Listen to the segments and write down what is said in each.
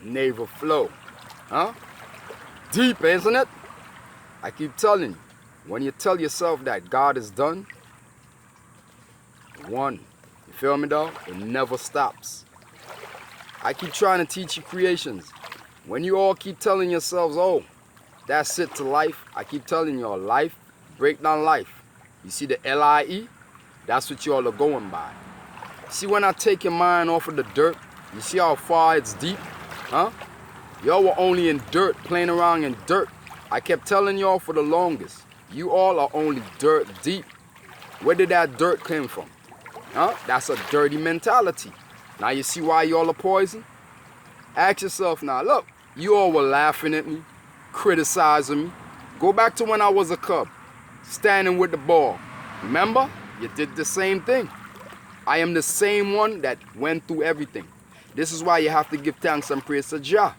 naval flow. Huh? Deep, isn't it? I keep telling you, when you tell yourself that God is done, one, you feel me dog? It never stops. I keep trying to teach you creations. When you all keep telling yourselves, oh, that's it to life, I keep telling you all, life, break down life. You see the L-I-E? That's what you all are going by. See, when I take your mind off of the dirt, you see how far it's deep? Huh? Y'all were only in dirt, playing around in dirt. I kept telling y'all for the longest, you all are only dirt deep. Where did that dirt come from? Huh? That's a dirty mentality. Now you see why y'all are poison? Ask yourself now, look, you all were laughing at me, criticizing me. Go back to when I was a cub, standing with the ball. Remember? You did the same thing. I am the same one that went through everything. This is why you have to give thanks and praise to Jah.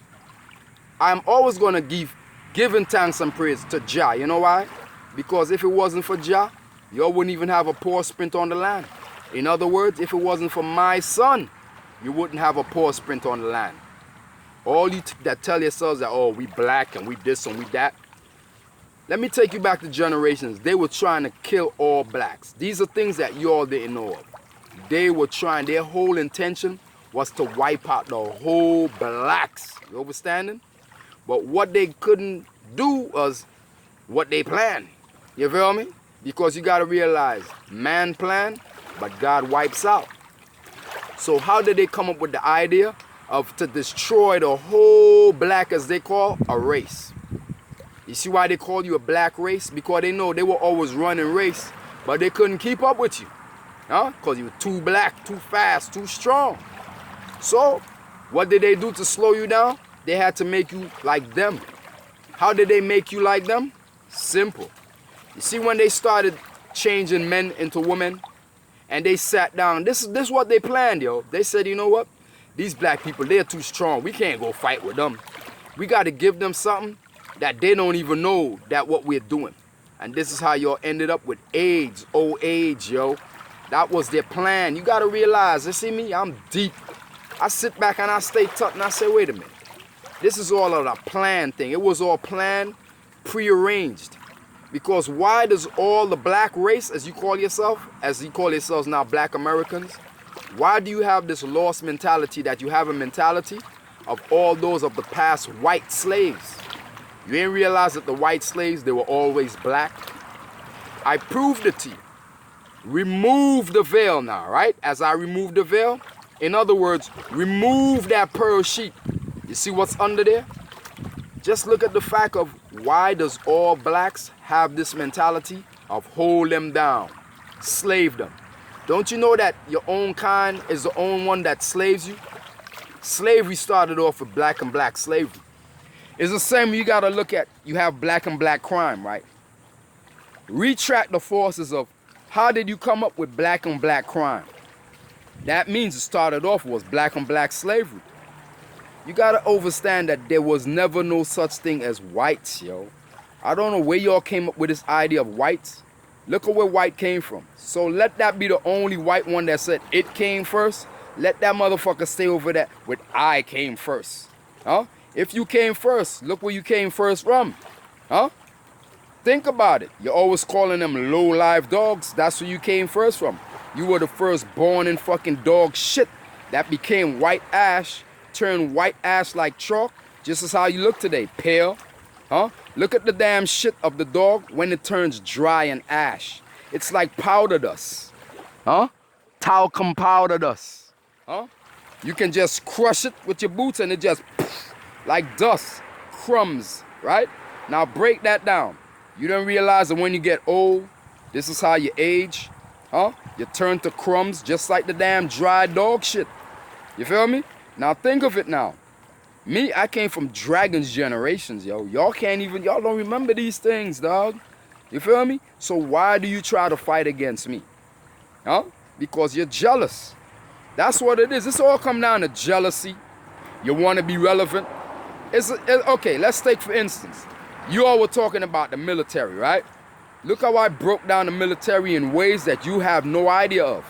I'm always going to giving thanks and praise to Jah. You know why? Because if it wasn't for Jah, y'all wouldn't even have a paw sprint on the land. In other words, if it wasn't for my son, you wouldn't have a paw sprint on the land. All you that tell yourselves that, oh, we black and we this and we that. Let me take you back to generations. They were trying to kill all blacks. These are things that you all didn't know of. They were trying, their whole intention was to wipe out the whole blacks. You understanding? But what they couldn't do was what they planned. You feel me? Because you got to realize, man planned, but God wipes out. So how did they come up with the idea of to destroy the whole black, as they call, a race? You see why they call you a black race? Because they know they were always running race, but they couldn't keep up with you. Huh? Because you were too black, too fast, too strong. So what did they do to slow you down? They had to make you like them. How did they make you like them? Simple. You see, when they started changing men into women, and they sat down, this is what they planned, yo. They said, you know what? These black people, they're too strong. We can't go fight with them. We got to give them something that they don't even know that what we're doing. And this is how y'all ended up with AIDS, old age, yo. That was their plan. You got to realize, you see me, I'm deep. I sit back and I stay tough and I say, wait a minute. This is all of a plan thing. It was all planned, prearranged. Because why does all the black race, as you call yourselves now, black Americans, why do you have this lost mentality that you have a mentality of all those of the past white slaves? You didn't realize that the white slaves, they were always black? I proved it to you. Remove the veil now, right? As I remove the veil, in other words, remove that pearl sheet. You see what's under there? Just look at the fact of why does all blacks have this mentality of hold them down, slave them. Don't you know that your own kind is the only one that slaves you? Slavery started off with black and black slavery. It's the same you gotta look at, you have black and black crime, right? Retract the forces of how did you come up with black and black crime? That means it started off was black and black slavery. You gotta understand that there was never no such thing as whites, yo. I don't know where y'all came up with this idea of whites. Look at where white came from. So let that be the only white one that said it came first. Let that motherfucker stay over there with I came first. Huh? If you came first, look where you came first from. Huh? Think about it. You're always calling them low-life dogs. That's where you came first from. You were the first born in fucking dog shit that became white ash, turned white ash like chalk, just as how you look today, pale. Huh? Look at the damn shit of the dog when it turns dry and ash. It's like powder dust. Huh? Talcum powder dust. Huh? You can just crush it with your boots and it just poof, like dust, crumbs, right? Now break that down. You don't realize that when you get old, this is how you age. Huh? You turn to crumbs just like the damn dry dog shit. You feel me? Now think of it now. Me, I came from Dragon's generations, yo. Y'all don't remember these things, dog. You feel me? So why do you try to fight against me? Huh? Because you're jealous. That's what it is. It's all come down to jealousy. You want to be relevant. Okay, let's take for instance. You all were talking about the military, right? Look how I broke down the military in ways that you have no idea of.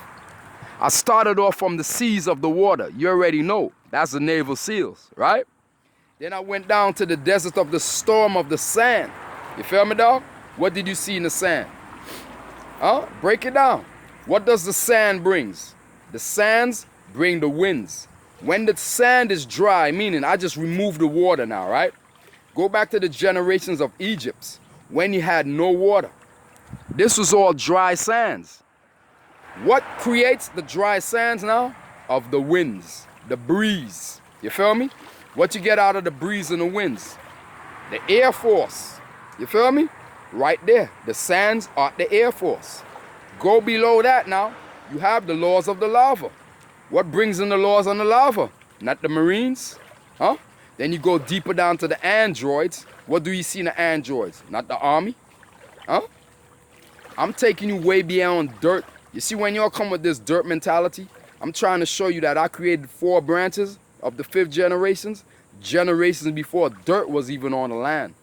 I started off from the seas of the water. You already know. That's the Naval SEALs, right? Then I went down to the desert of the storm of the sand. You feel me, dog? What did you see in the sand? Huh? Break it down. What does the sand brings? The sands bring the winds. When the sand is dry, meaning I just remove the water now, right? Go back to the generations of Egypt when you had no water. This was all dry sands. What creates the dry sands now? Of the winds, the breeze. You feel me? What you get out of the breeze and the winds? The Air Force. You feel me? Right there. The sands are the Air Force. Go below that now. You have the laws of the lava. What brings in the laws on the lava? Not the Marines. Huh? Then you go deeper down to the androids. What do you see in the androids? Not the army. Huh? I'm taking you way beyond dirt. You see, when y'all come with this dirt mentality, I'm trying to show you that I created 4 branches of the 5th generations before dirt was even on the land.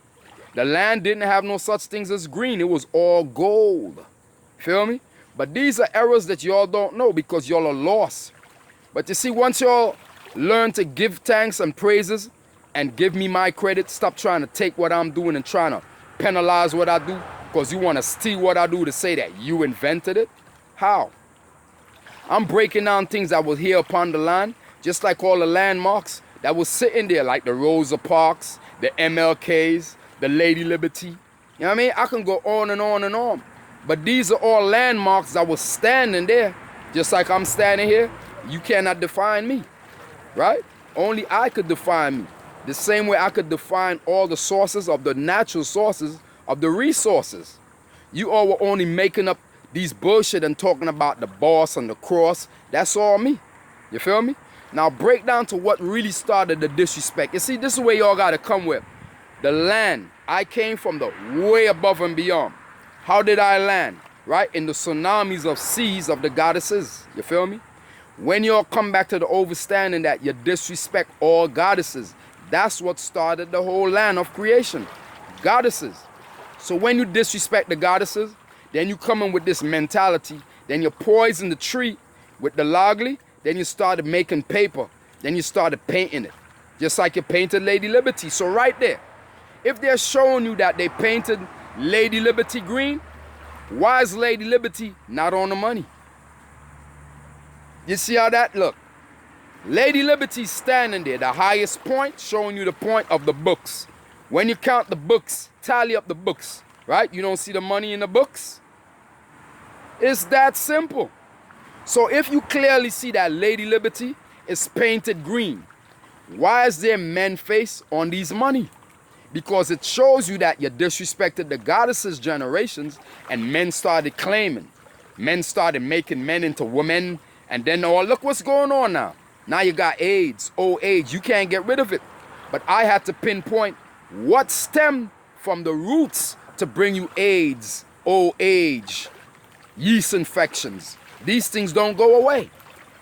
The land didn't have no such things as green. It was all gold. Feel me? But these are errors that y'all don't know because y'all are lost. But you see, once y'all learn to give thanks and praises and give me my credit, stop trying to take what I'm doing and trying to penalize what I do because you want to steal what I do to say that you invented it. How? I'm breaking down things that was here upon the land, just like all the landmarks that was sitting there, like the Rosa Parks, the MLKs, the Lady Liberty. You know what I mean? I can go on and on and on. But these are all landmarks that was standing there, just like I'm standing here. You cannot define me, right? Only I could define me. The same way I could define all the sources of the natural sources of the resources. You all were only making up these bullshit and talking about the boss and the cross. That's all me. You feel me? Now break down to what really started the disrespect. You see, this is where y'all got to come with. The land. I came from the way above and beyond. How did I land? Right? In the tsunamis of seas of the goddesses. You feel me? When y'all come back to the understanding that you disrespect all goddesses, that's what started the whole land of creation. Goddesses. So when you disrespect the goddesses, then you come in with this mentality, then you poison the tree with the logly, then you started making paper, then you started painting it. Just like you painted Lady Liberty. So right there, if they're showing you that they painted Lady Liberty green, why is Lady Liberty not on the money? You see how that look? Lady Liberty standing there, the highest point, showing you the point of the books. When you count the books, tally up the books, right? You don't see the money in the books? It's that simple. So if you clearly see that Lady Liberty is painted green, why is there men face on these money? Because it shows you that you disrespected the goddesses' generations and men started claiming. Men started making men into women. And then, oh, look what's going on now. Now you got AIDS, old age. You can't get rid of it. But I had to pinpoint what stemmed from the roots to bring you AIDS, old age, yeast infections. These things don't go away.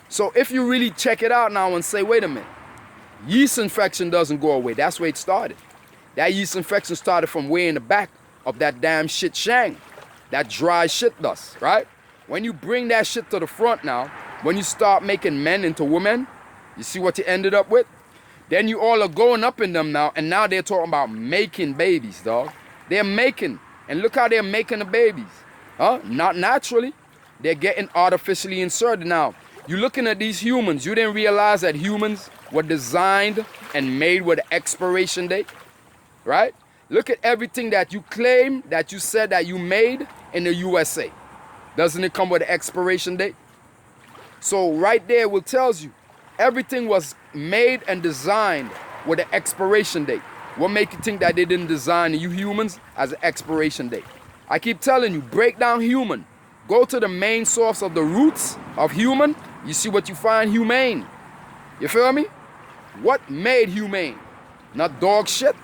So if you really check it out now and say, wait a minute, yeast infection doesn't go away. That's where it started. That yeast infection started from way in the back of that damn shit shang. That dry shit dust, right? When you bring that shit to the front now, when you start making men into women, you see what you ended up with? Then you all are going up in them now, and now they're talking about making babies, dog. They're making, and look how they're making the babies. Huh? Not naturally. They're getting artificially inserted. Now, you're looking at these humans. You didn't realize that humans were designed and made with an expiration date, right? Look at everything that you claim, that you said that you made in the USA. Doesn't it come with an expiration date? So right there will tells you everything was made and designed with an expiration date. What make you think that they didn't design you humans as an expiration date? I keep telling you, break down human. Go to the main source of the roots of human. You see what you find? Humane. You feel me? What made humane? Not dog shit.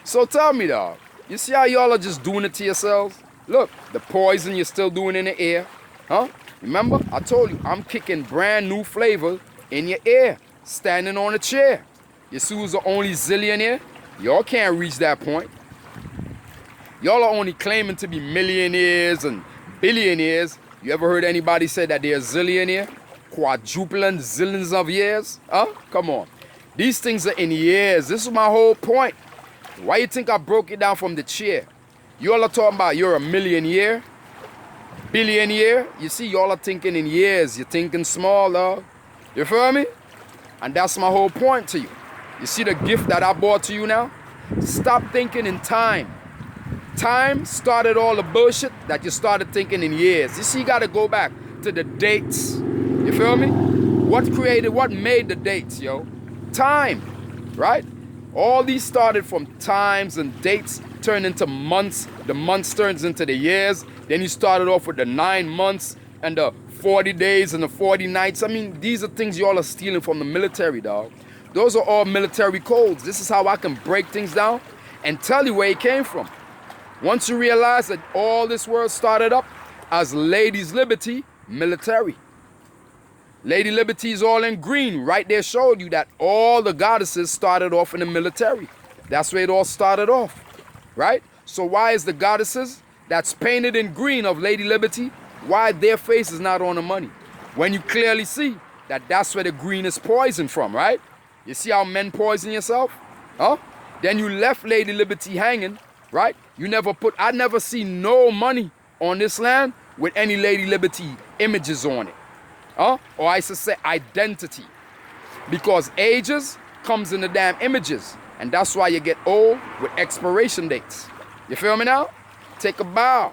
So tell me, dog. You see how y'all are just doing it to yourselves? Look, the poison you're still doing in the air. Huh? Remember, I told you, I'm kicking brand new flavor in your ear, standing on a chair. You see who's the only zillionaire? Y'all can't reach that point. Y'all are only claiming to be millionaires and billionaires. You ever heard anybody say that they're a zillionaire? Quadrupling zillions of years? Huh? Come on. These things are in years. This is my whole point. Why you think I broke it down from the chair? You all are talking about you're a million year, billion year. You see, y'all are thinking in years. You're thinking small, dog. You feel me? And that's my whole point to you. You see the gift that I brought to you now? Stop thinking in time. Time started all the bullshit that you started thinking in years. You see, you got to go back to the dates. You feel me? What made the dates, yo? Time, right? All these started from times and dates turned into months. The months turns into the years. Then you started off with the 9 months and the 40 days and the 40 nights. I mean, these are things y'all are stealing from the military, dog. Those are all military codes. This is how I can break things down and tell you where it came from. Once you realize that all this world started up as Ladies Liberty, military. Lady Liberty is all in green. Right there showed you that all the goddesses started off in the military. That's where it all started off, right? So why is the goddesses that's painted in green of Lady Liberty, why their face is not on the money? When you clearly see that that's where the green is poisoned from, right? You see how men poison yourself? Huh? Then you left Lady Liberty hanging, right? I never see no money on this land with any Lady Liberty images on it. Or I should say identity. Because ages comes in the damn images. And that's why you get old with expiration dates. You feel me now? Take a bow.